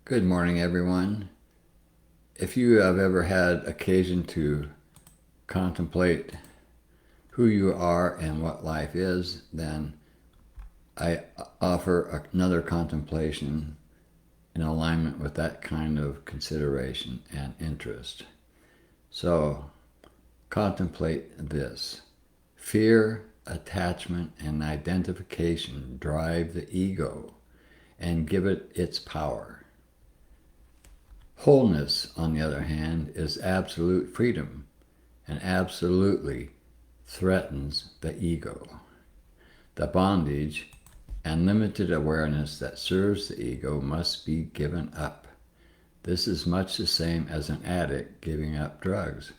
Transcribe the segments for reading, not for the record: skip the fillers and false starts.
Good morning, everyone. If you have ever had occasion to contemplate who you are and what life is, then I offer another contemplation in alignment with that kind of consideration and interest. So, contemplate this. Fear, attachment, and identification drive the ego and give it its power. Wholeness, on the other hand, is absolute freedom and absolutely threatens the ego. The bondage and limited awareness that serves the ego must be given up. This is much the same as an addict giving up drugs.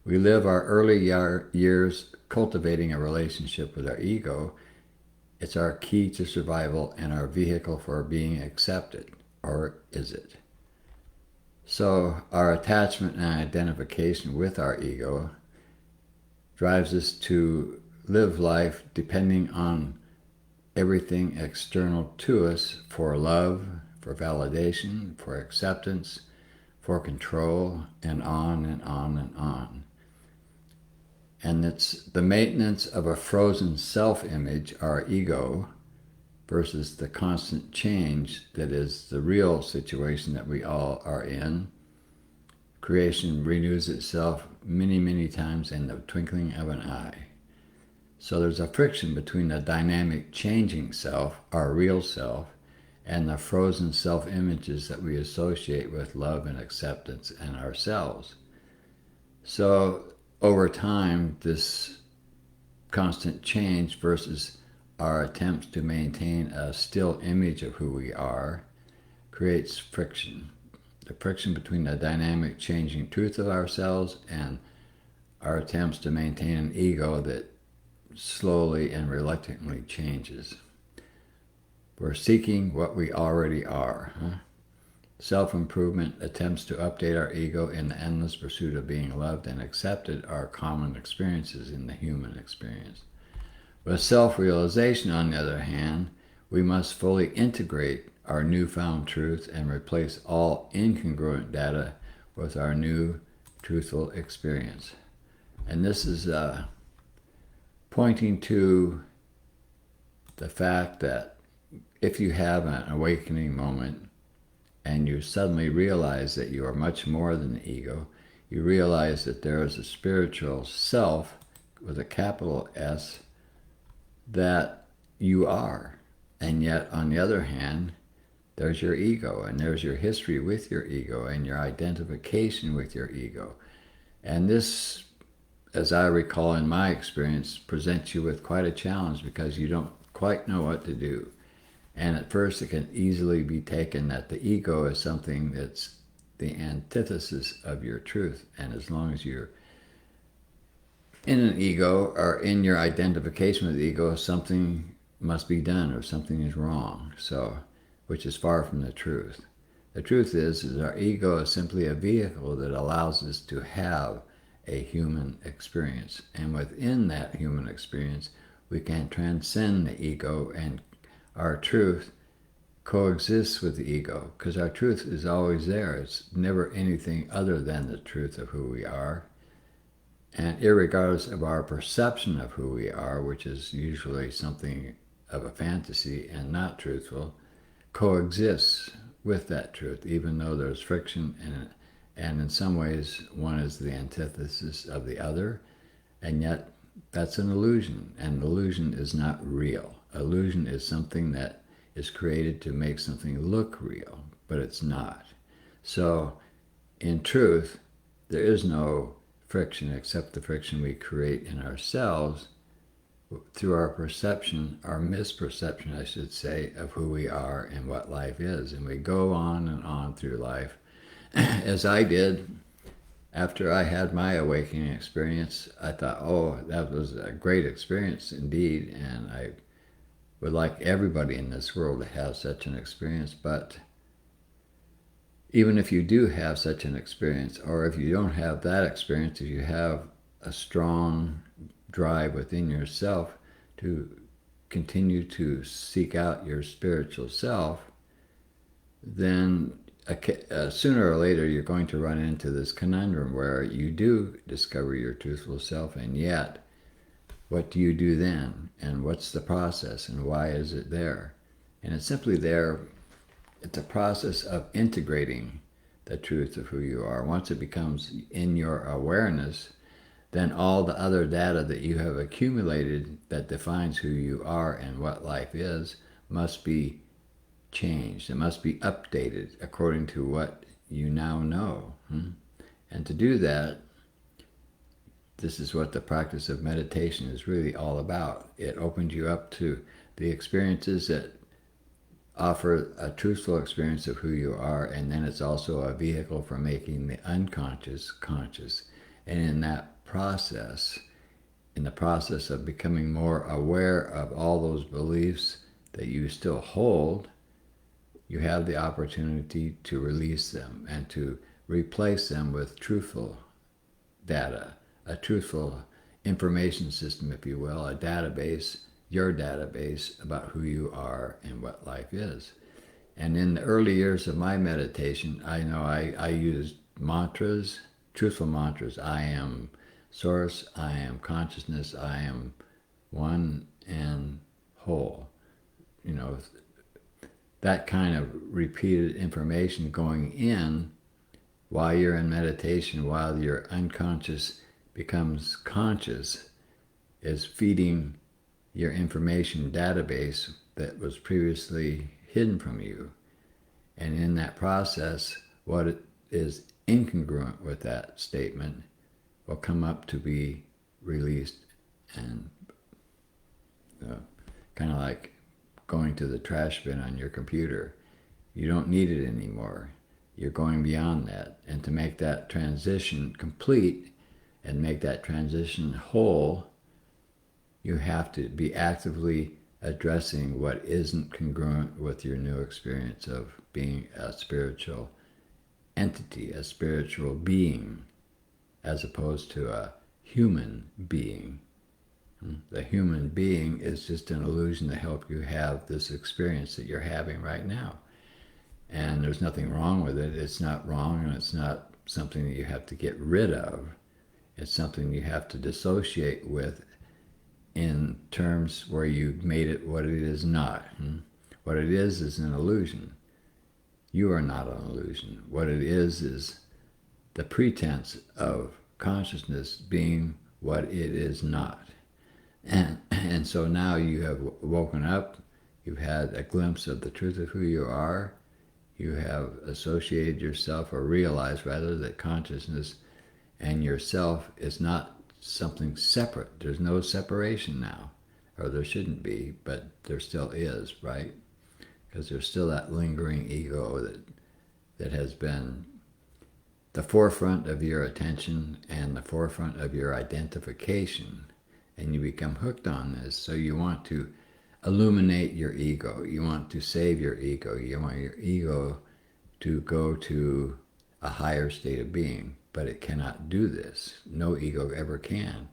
We live our early years cultivating a relationship with our ego. It's our key to survival and our vehicle for being accepted. Or is it? So our attachment and identification with our ego drives us to live life depending on everything external to us for love, for validation, for acceptance, for control, and on and on and on. And it's the maintenance of a frozen self-image, our ego, versus the constant change that is the real situation that we all are in. Creation renews itself many, many times in the twinkling of an eye. So there's a friction between the dynamic changing self, our real self, and the frozen self-images that we associate with love and acceptance and ourselves. So over time, this constant change versus our attempts to maintain a still image of who we are creates friction. The friction between the dynamic changing truth of ourselves and our attempts to maintain an ego that slowly and reluctantly changes. We're seeking what we already are. Self-improvement attempts to update our ego in the endless pursuit of being loved and accepted are common experiences in the human experience. With self-realization, on the other hand, we must fully integrate our newfound truth and replace all incongruent data with our new truthful experience. And this is pointing to the fact that if you have an awakening moment and you suddenly realize that you are much more than the ego, you realize that there is a spiritual self with a capital S that you are. And yet, on the other hand, there's your ego, and there's your history with your ego, and your identification with your ego. And this, as I recall in my experience, presents you with quite a challenge because you don't quite know what to do. And at first, it can easily be taken that the ego is something that's the antithesis of your truth. And as long as you're in an ego or in your identification with the ego, something must be done or something is wrong. So, which is far from the truth. The truth is our ego is simply a vehicle that allows us to have a human experience. And within that human experience, we can transcend the ego, and our truth coexists with the ego, because our truth is always there. It's never anything other than the truth of who we are. And irregardless of our perception of who we are, which is usually something of a fantasy and not truthful, coexists with that truth, even though there's friction and in some ways one is the antithesis of the other, and yet that's an illusion, and illusion is not real. Illusion is something that is created to make something look real, but it's not. So in truth, there is no friction except the friction we create in ourselves through our perception, our misperception, I should say, of who we are and what life is. And we go on and on through life, as I did. After I had my awakening experience, I thought, oh, that was a great experience indeed, and I would like everybody in this world to have such an experience. But even if you do have such an experience, or if you don't have that experience, if you have a strong drive within yourself to continue to seek out your spiritual self, then sooner or later you're going to run into this conundrum where you do discover your truthful self, and yet what do you do then? And what's the process? And why is it there? And it's simply there. It's a process of integrating the truth of who you are. Once it becomes in your awareness, then all the other data that you have accumulated that defines who you are and what life is must be changed. It must be updated according to what you now know. And to do that, this is what the practice of meditation is really all about. It opens you up to the experiences that offer a truthful experience of who you are, and then it's also a vehicle for making the unconscious conscious. And in that process, in the process of becoming more aware of all those beliefs that you still hold, you have the opportunity to release them and to replace them with truthful data, a truthful information system, if you will, a database, your database about who you are and what life is. And in the early years of my meditation, I know I used mantras, truthful mantras. I am source, I am consciousness, I am one and whole. You know, that kind of repeated information going in while you're in meditation, while your unconscious becomes conscious, is feeding your information database that was previously hidden from you. And in that process, what is incongruent with that statement will come up to be released, and kind of like going to the trash bin on your computer. You don't need it anymore. You're going beyond that. And to make that transition complete and make that transition whole, you have to be actively addressing what isn't congruent with your new experience of being a spiritual entity, a spiritual being, as opposed to a human being. The human being is just an illusion to help you have this experience that you're having right now. And there's nothing wrong with it. It's not wrong, and it's not something that you have to get rid of. It's something you have to dissociate with in terms where you made it what it is not. What it is an illusion. You are not an illusion. What it is the pretense of consciousness being what it is not. And so now you have woken up, you've had a glimpse of the truth of who you are, you have associated yourself, or realized rather, that consciousness and yourself is not something separate. There's no separation now, or there shouldn't be, but there still is, right? Because there's still that lingering ego that has been the forefront of your attention and the forefront of your identification. And you become hooked on this, so you want to illuminate your ego. You want to save your ego. You want your ego to go to a higher state of being, but it cannot do this. No ego ever can.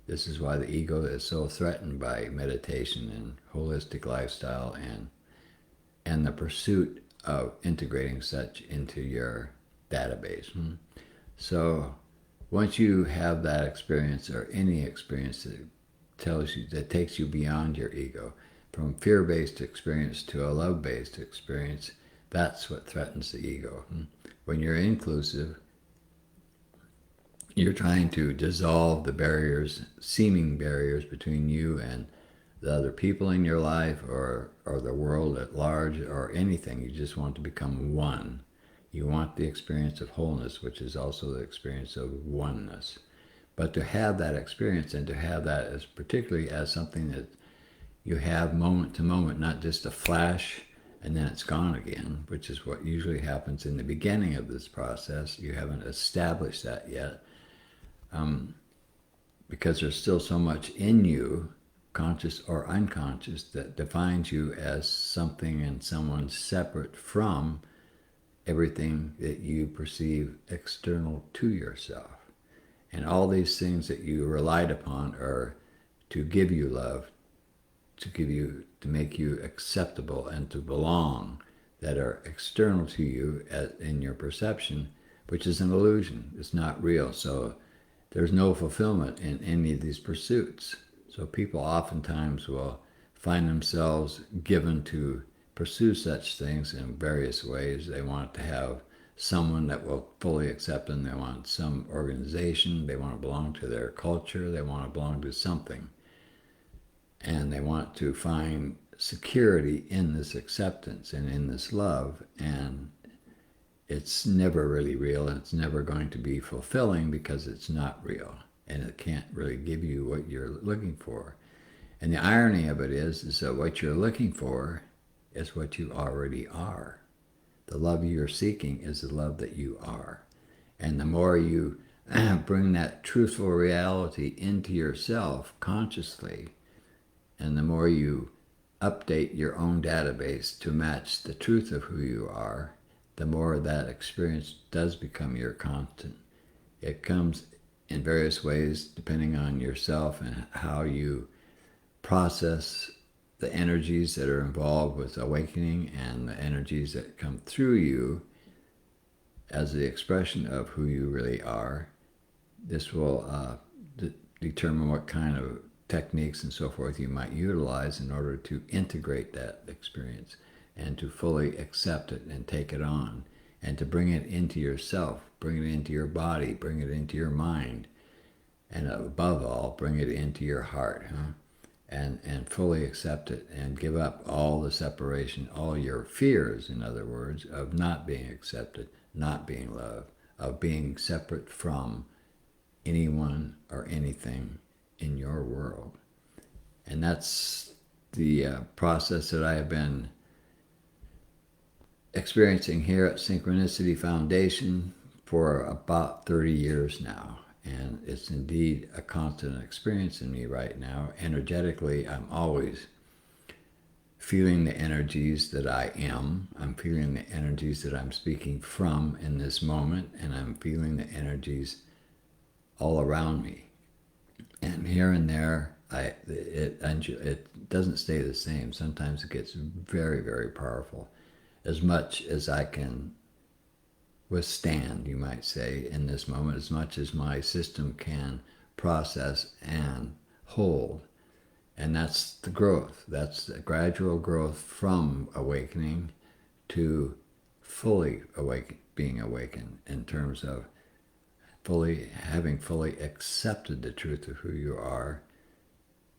This is why the ego is so threatened by meditation and holistic lifestyle and the pursuit of integrating such into your database. So once you have that experience, or any experience that takes you beyond your ego, from fear-based experience to a love-based experience, that's what threatens the ego. When you're inclusive, you're trying to dissolve the barriers, seeming barriers, between you and the other people in your life, or the world at large, or anything. You just want to become one. You want the experience of wholeness, which is also the experience of oneness. But to have that experience, and to have that as particularly as something that you have moment to moment, not just a flash and then it's gone again, which is what usually happens in the beginning of this process. You haven't established that yet, because there's still so much in you, conscious or unconscious, that defines you as something and someone separate from everything that you perceive external to yourself. And all these things that you relied upon are to give you love, to make you acceptable and to belong. that are external to you in your perception, which is an illusion. It's not real. So there's no fulfillment in any of these pursuits. So people oftentimes will find themselves given to pursue such things in various ways. They want to have someone that will fully accept them. They want some organization. They want to belong to their culture. They want to belong to something. And they want to find security in this acceptance and in this love. And it's never really real, and it's never going to be fulfilling because it's not real. And it can't really give you what you're looking for. And the irony of it is that what you're looking for is what you already are. The love you're seeking is the love that you are. And the more you bring that truthful reality into yourself consciously, and the more you update your own database to match the truth of who you are, the more that experience does become your constant. It comes in various ways depending on yourself and how you process the energies that are involved with awakening and the energies that come through you as the expression of who you really are. This will determine what kind of techniques and so forth you might utilize in order to integrate that experience and to fully accept it and take it on and to bring it into yourself, bring it into your body, bring it into your mind, and above all, bring it into your heart, and fully accept it and give up all the separation, all your fears, in other words, of not being accepted, not being loved, of being separate from anyone or anything in your world. And that's the process that I have been experiencing here at Synchronicity Foundation for about 30 years now. And it's indeed a constant experience in me right now. Energetically, I'm always feeling the energies that I am. I'm feeling the energies that I'm speaking from in this moment, and I'm feeling the energies all around me. And here and there, it doesn't stay the same. Sometimes it gets very, very powerful, as much as I can withstand, you might say, in this moment, as much as my system can process and hold. And that's the growth. That's the gradual growth from awakening to fully being awakened, in terms of having fully accepted the truth of who you are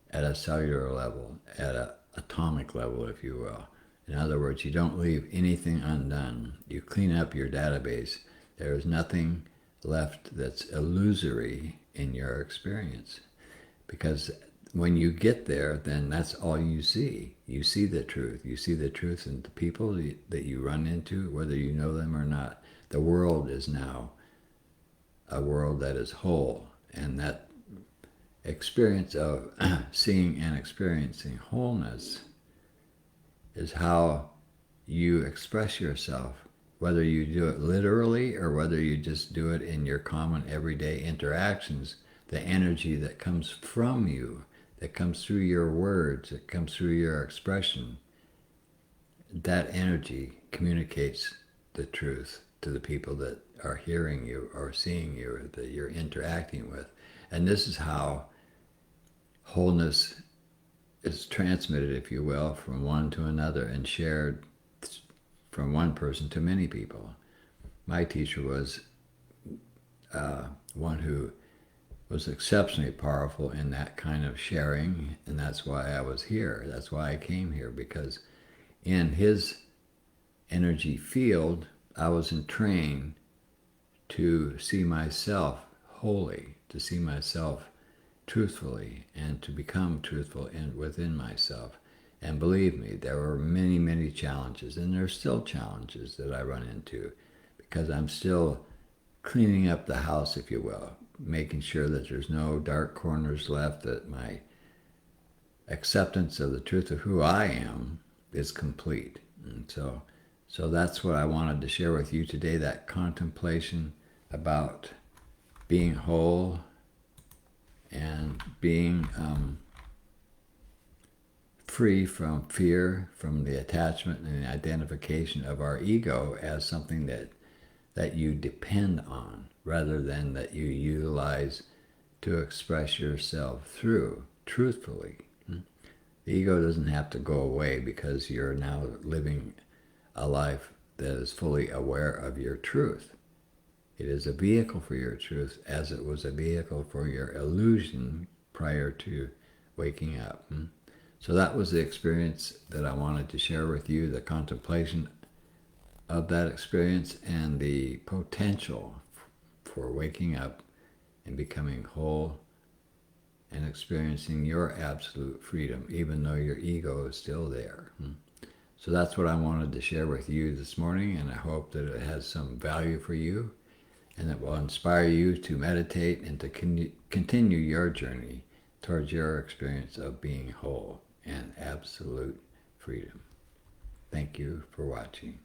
at a cellular level, at an atomic level, if you will. In other words, you don't leave anything undone. You clean up your database. There is nothing left that's illusory in your experience. Because when you get there, then that's all you see. You see the truth. You see the truth in the people that you run into, whether you know them or not. The world is now a world that is whole. And that experience of seeing and experiencing wholeness is how you express yourself, whether you do it literally or whether you just do it in your common everyday interactions. The energy that comes from you, that comes through your words, that comes through your expression, that energy communicates the truth to the people that are hearing you or seeing you, or that you're interacting with. And this is how wholeness is transmitted, if you will, from one to another and shared from one person to many people. My teacher was one who was exceptionally powerful in that kind of sharing, and that's why I was here. That's why I came here, because in his energy field, I was trained to see myself wholly, to see myself truthfully, and to become truthful within myself. And believe me, there were many, many challenges, and there are still challenges that I run into, because I'm still cleaning up the house, if you will, making sure that there's no dark corners left, that my acceptance of the truth of who I am is complete. And so that's what I wanted to share with you today, that contemplation about being whole and being free from fear, from the attachment and the identification of our ego as something that you depend on rather than that you utilize to express yourself through truthfully. The ego doesn't have to go away because you're now living a life that is fully aware of your truth. It is a vehicle for your truth as it was a vehicle for your illusion prior to waking up. So that was the experience that I wanted to share with you, the contemplation of that experience and the potential for waking up and becoming whole and experiencing your absolute freedom, even though your ego is still there. So that's what I wanted to share with you this morning, and I hope that it has some value for you and it will inspire you to meditate and to continue your journey towards your experience of being whole and absolute freedom. Thank you for watching.